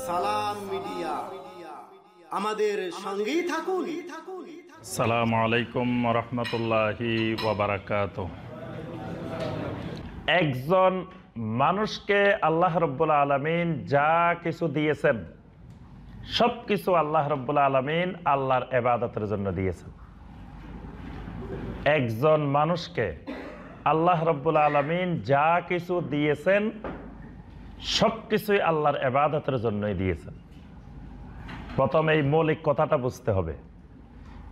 সালাম মিডিয়া, আমাদের সঙ্গেই থাকুন। আসসালামু আলাইকুম রহমতুল্লাহি ওয়া বারাকাতুহু। একজন মানুষকে আল্লাহ রব্বুল আলামিন যা কিছু দিয়েছেন সব কিছু আল্লাহ রব্বুল আলামিন আল্লাহর ইবাদতের জন্য দিয়েছেন। একজন মানুষকে আল্লাহ রব্বুল আলামিন যা কিছু দিয়েছেন সব কিছুই আল্লাহর ইবাদতের জন্যই দিয়েছেন। প্রথমে এই মৌলিক কথাটা বুঝতে হবে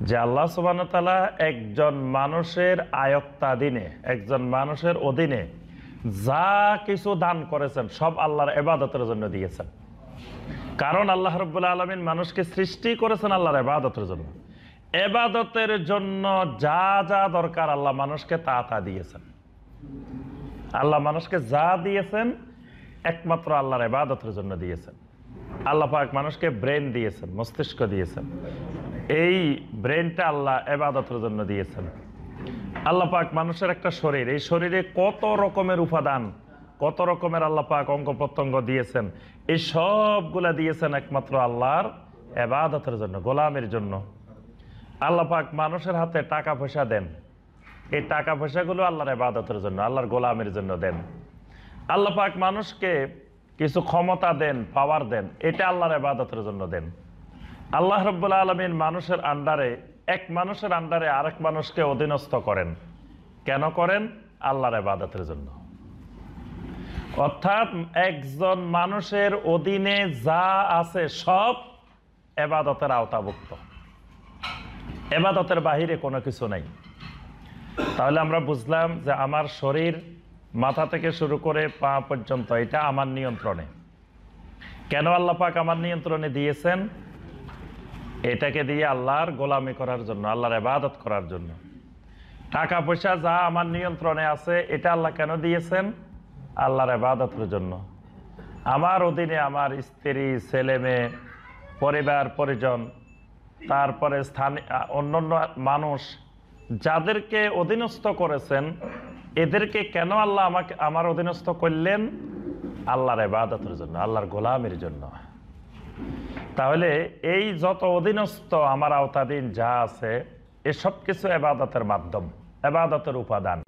যে আল্লাহ সুবহানাহু ওয়া তাআলা একজন মানুষের আয়ত্তাধীনে, একজন মানুষের অধীনে যা কিছু দান করেছেন সব আল্লাহর ইবাদতের জন্য দিয়েছেন। কারণ আল্লাহ রাব্বুল আলামিন মানুষকে সৃষ্টি করেছেন আল্লাহর ইবাদতের জন্য। ইবাদতের জন্য যা যা দরকার আল্লাহ মানুষকে তা তা দিয়েছেন। আল্লাহ মানুষকে যা দিয়েছেন একমাত্র আল্লাহর ইবাদতের জন্য দিয়েছেন। আল্লাহ পাক মানুষকে ব্রেন দিয়েছেন, মস্তিষ্ক দিয়েছেন। এই ব্রেনটা আল্লাহ ইবাদতের জন্য দিয়েছেন। আল্লাহ পাক মানুষের একটা শরীর, এই শরীরে কত রকমের উপাদান, কত রকমের আল্লাহ পাক অঙ্গ প্রত্যঙ্গ দিয়েছেন, এই সবগুলা দিয়েছেন একমাত্র আল্লাহর ইবাদতের জন্য, গোলামের জন্য। আল্লাহ পাক মানুষের হাতে টাকা পয়সা দেন, এই টাকা পয়সাগুলো আল্লাহর ইবাদতের জন্য, আল্লাহর গোলামের জন্য দেন। আল্লাহ পাক মানুষকে কিছু ক্ষমতা দেন, পাওয়ার দেন, এটা আল্লাহর ইবাদতের জন্য দেন। আল্লাহ রাব্বুল আলামিন মানুষের আন্ডারে, এক মানুষের আন্ডারে আরেক মানুষকে অধীনস্থ করেন। কেন করেন? আল্লাহর ইবাদতের জন্য। অর্থাৎ একজন মানুষের অধীনে যা আছে সব ইবাদতের আওতাভুক্ত, ইবাদতের বাহিরে কোনো কিছু নাই। তাহলে আমরা বুঝলাম যে আমার শরীর মাথা থেকে শুরু করে পা পর্যন্ত এটা আমার নিয়ন্ত্রণে। কেন আল্লাহ পাক আমার নিয়ন্ত্রণে দিয়েছেন? এটাকে দিয়ে আল্লাহর গোলামি করার জন্য, আল্লাহর ইবাদত করার জন্য। টাকা পয়সা যা আমার নিয়ন্ত্রণে আছে এটা আল্লাহ কেন দিয়েছেন? আল্লাহর ইবাদতের জন্য। আমার অধীনে আমার স্ত্রী, ছেলে মেয়ে, পরিবার পরিজন, তারপরে স্থানীয় অন্যান্য মানুষ যাদেরকে অধীনস্থ করেছেন, এদেরকে কেন আল্লাহ আমার অধীনস্থ করলেন? আল্লাহর ইবাদতের জন্য, আল্লাহর গোলামির জন্য। তাহলে এই যত অধীনস্থ আমার আওতাধীন যা আছে এসব কিছু ইবাদতের মাধ্যম, ইবাদতের উপাদান।